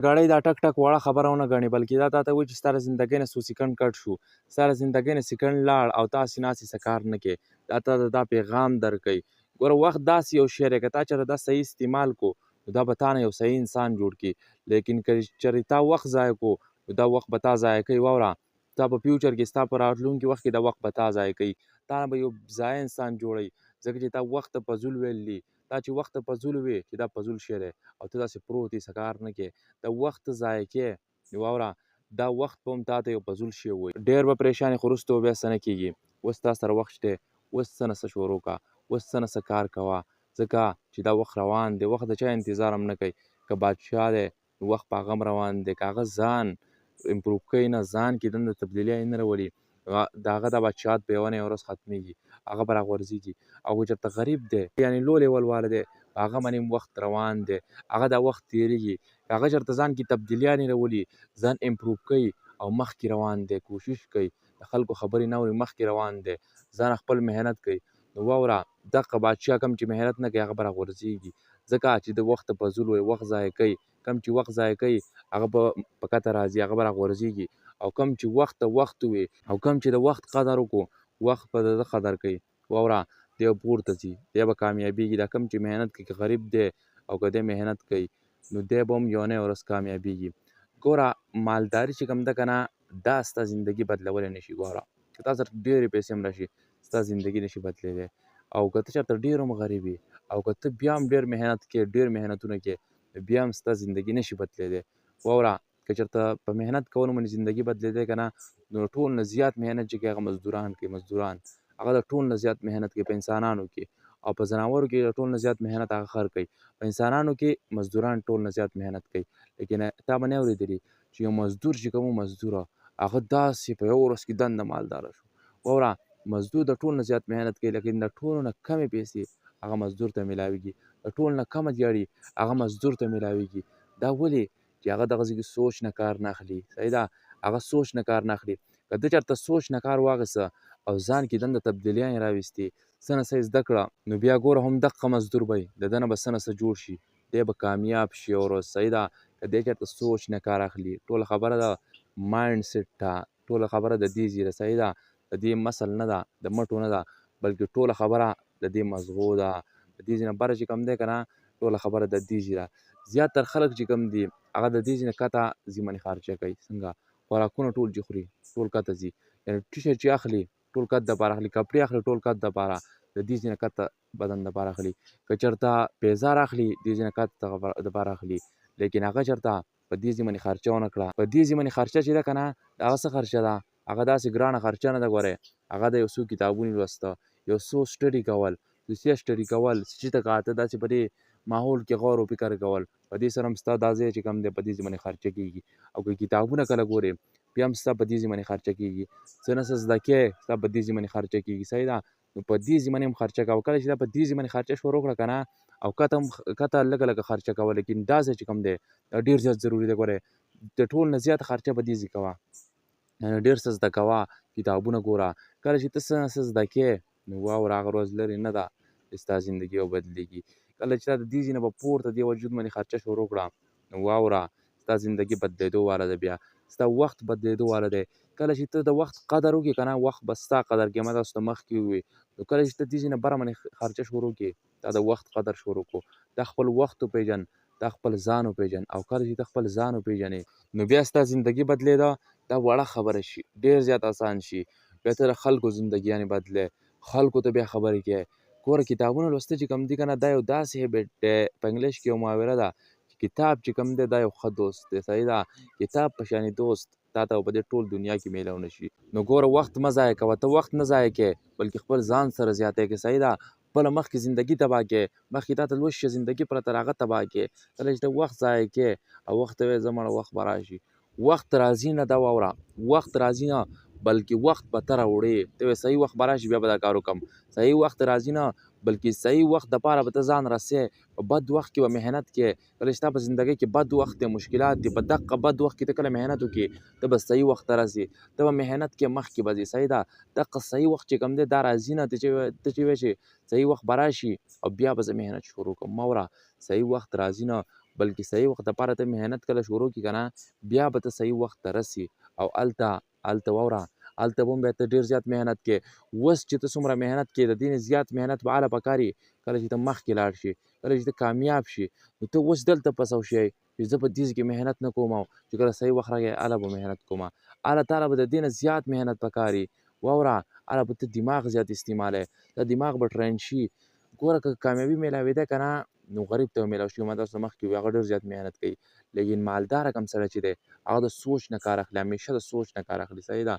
ګړی دا ټک ټک وړه خبره ونه ګڼې بلکې دا تا ته وایي چې ستا له زندګۍ نه څو سیکنډ کټ شو، ستا له زندګۍ نه سیکنډ لاړ او تاسې ناست څه کار نه کوې. دا تا ته دا پیغام درکوي. ګوره وخت داسې یو شی دی که تا چېرته دا صحیح استعمال کو نو دا به تا نه یو صحیح انسان جوړ کړي. لیکن که چېرې تا وخت ضایع کو نو دا وخت به تا ضایع کوي. واوره تا په فیوچر کې ستا په راتلونکي وخت کې دا وخت به تا ضایع کوي. تا نه به یو ضایع انسان جوړوي ځکه چې تا وخت ته فضول ویلی. تا چې وخت ته فضول وې چې دا فضول شی دی او ته داسې پروت یې څه کار نه کوې، د وخت ضایع کې نو واوره دا وخت به هم تا ته یو فضول شی ووایي. ډېر به پریشان یې خو وروسته به بیا څه نه کېږي. اوس تا سره وخت شته، اوس څه نه څه شروع کړه، اوس څه نه څه کار کوه ځکه چې دا وخت روان دی. وخت د چا انتظار هم نه کوي. که بادشاه دی نو وخت په هغه هم روان دی. که هغه ځان امپروف کوي نه، ځان کې دنده تبدیلي نه راولي، د هغه دا بادشاهت به یوه نه یوه ورځ ختمېږي، هغه به راغورځېږي. او که چېرته غریب دی یعنې لو لیول والا دی هغه باندې وخت روان دی، هغه دا وخت تېرېږي. که هغه چېرته ځان کې تبدیلیانې راولي، ځان امپروف کوي او مخکې روان دی، کوشش کوي د خلکو خبرې نه اوري، مخکې روان دی، ځان خپل محنت کوي، نو واوره دغه بادشاه کوم چې محنت نه کوي هغه به راغورځېږي. ځکه چې د وخت فضول وایي، وخت ضایع کوي. کم چې وخت ضایع کوي هغه به په کته راځي، هغه به راغورځېږي. او کم چې وخت ته وخت وي او کم چې د وخت قدر وکړو وخت به د ده قدر کوي. واوره دی به پورته ځي، دی به کامیابېږي. دا کم چې محنت کوي که غریب دی او که دی محنت کوي نو دی به هم یو نه یوه ورځ کامیابېږي. ګوره مالداري چې کوم ده که نه دا ستا زندګي بدلولی نه شي. ګوره که تا سره ډېرې پیسې هم راشي ستا زندګي نه شي بدلېدی. او که ته چېرته ډېر هم غریب یې او که ته بیا هم ډېر محنت کوې، ډېر محنتونه کوې، بیا هم ستا زندګي نه شي بدلېدی. واوره که چېرته په محنت کولو باندې زندګي بدلېدی که نه نو ټول نه زیات محنت چې کوي هغه مزدوران کوي. مزدوران هغه د ټول نه زیات محنت کوي په انسانانو کې، او په ځناورو کې د ټول نه زیات محنت هغه خر کوي. په انسانانو کې مزدوران ټول نه زیات محنت کوي. لیکن تا به نه اورېدلي چې یو مزدور چې کوم مزدوره هغه داسې په یوه ورځ کې دنده مالداره شو. واوره مزدور د ټول نه زیات محنت کوي لیکن د ټولو نه کمې پیسې هغه مزدور ته میلاویږي، د ټول نه کمه دیاړي هغه مزدور ته میلاویږي. دا ولې چې هغه دغسې کې سوچ نه کار نه اخلي. صحیح ده، هغه سوچ نه کار نه اخلي. که ده چېرته سوچ نه کار واخیسته او ځان کې دنده تبدیلیانې راویستې، څه نه څه یې زده کړه، نو بیا ګوره هم دغه مزدور به د ده نه به څه نه څه جوړ شي، دی به کامیاب شي یوه ورځ. صحیح ده، که دی چېرته سوچ نه کار اخلي. ټوله خبره ده مایند سیټ ته، ټوله خبره د دې ځای ده. صحیح ده، د دې مسل نه ده، د مټو نه ده، بلکې ټوله خبره د دې مغزو ده. د دې ځای نه بره چې کوم دی که نه ټوله خبره د دې ځای ده. زیاتر خلک چې کوم دي هغه د دې ځای نه کته ځي منې خارجه کوي. څنګه خوراکونه ټول چې خوري ټول کته ځي، یعنې ټي شرټ چې اخلي ټول کت دپاره اخلي، کپړې اخلي ټول کت دپاره، د دې ځای نه کته بدن دپاره اخلي. که چېرته پیزار اخلي دې ځای نه کت دپاره اخلي. لیکن هغه چېرته په دې ځای باندې خرچه ونه کړه. په دې ځای باندې خرچه چې ده که نه د هغه څه خرچه ده، هغه داسې ګرانه خرچه نه ده. ګورئ هغه د یو څو کتابونه لوسته، یو څو سټډي کول، دوسیه سټډي کول، چې ته که داسې په دې ماحول کې غور و فکر کول، په دې سره هم ستا دا ځای چې کوم دی په دې ځای باندې خرچه کېږي. او که کتابونه کله ګورې بیا هم ستا په دې ځای باندې خرچه کېږي. څه نه څه زده کوې ستا په دې ځای باندې خرچه کېږي. صحیح ده، نو په دې ځای باندې هم خرچه کوه. کله چې دا په دې ځای باندې خرچه شروع کړه که نه او کته لږه لږه خرچه کوه، لیکن دا ځای چې کوم دی دا ډېر زیات ضروري دی. ګورئ د ټول نه زیاته خرچه په دې ځای کوه، یعنې ډېر څه زده کوه، کتابونه ګوره. کله چې ته څه نه څه زده کوې نو واوره هغه ورځ لرې نه ده چې ستا زندګي به بدلېږي. کله چې تا د دې ځای نه به پورته دې وجود باندې خرچه شروع کړه نو واوره ستا زندګي بدلېدو واله ده، بیا ستا وخت بدلېدو واله دی. کله چې ته د وخت قدر وکړې که نه وخت به ستا قدر کوي. ما تاسو ته مخکې وویل نو کله چې ته دې ځای نه بره باندې خرچه شروع کړې تا د وخت قدر شروع کړو. دا خپل وخت وپېژن، دا خپل ځان وپېژن. او کله چې ته خپل ځان وپېژنې نو بیا ستا زندګي بدلېده دا وړه خبره شي، ډېر زیات اسان شي. بیا ته د خلکو زندګیانې بدلې، خلکو ته بیا خبرې کوې. ګوره کتابونه لوسته چې کوم دي که نه دا یو داسې هیبټ دی، په انګلیش کې یو محاوره ده چې کتاب چې کوم دی دا یو ښه دوست دی. صحیح ده، کتاب په شانې دوست تا ته په دې ټول دنیا کې میلاو نه شي. نو ګوره وخت مه ضایع کوه، ته وخت نه ضایع کوې بلکې خپل ځان سره زیاتی کوې. صحیح ده، خپله مخکې زندګي تباه کوې، مخکې تا ته لوستې زندګي پرته هغه تباه کوې. کله چې ته وخت ضایع کوې او وخت ته وایې زه مړه وخت به راشي، وخت راځي نه، دا واوره وخت راځي نه بلکې وخت به ته راوړې. ته وایې صحیح وخت به راشي بیا به دا کار وکړم، صحیح وخت راځي نه بلکې صحیح وخت دپاره به ته ځان رسې. په بد وخت کې به محنت کوې. کله چې تا په زندګۍ کې بد وخت دی، مشکلات دي، په دغه بد وخت کې ته کله محنت وکړې ته به صحیح وخت ته رسې، ته به محنت کې مخکې به ځې. صحیح ده، دغه صحیح وخت چې کوم دی دا راځي نه. ته چې وایې چې صحیح وخت به راشي او بیا به زه محنت شروع کړم، مه وره صحیح وخت راځي نه بلکې صحیح وخت دپاره ته محنت کله شروع کړي که نه بیا به ته صحیح وخت ته رسي او هلته واوره هلته به هم بیا ته ډېر زیات محنت کې اوس چې ته څومره محنت کې د دې نه زیات محنت به هله پکار وي کله چې ته مخکې لاړ شي کله چې ته کامیاب شي نو ته اوس دلته پسو شی چې زه په دې کې محنت نه کوم او چې کله صحیح وخت راغی هله به محنت کوم هله تاله به د دې نه زیات محنت پکار وي واوره هله به ته دماغ زیات استعمالوي دا دماغ به ټرین شي ګوره که کامیابي میلاوېده که نه نو غریب ته به میلاو شي ما تاسو ته مخکې وویل هغه ډېر زیات محنت کوي لیکن مالداره کم سړی چې دی هغه د سوچ نه کار اخلي همیشه د سوچ نه کار اخلي صحیح ده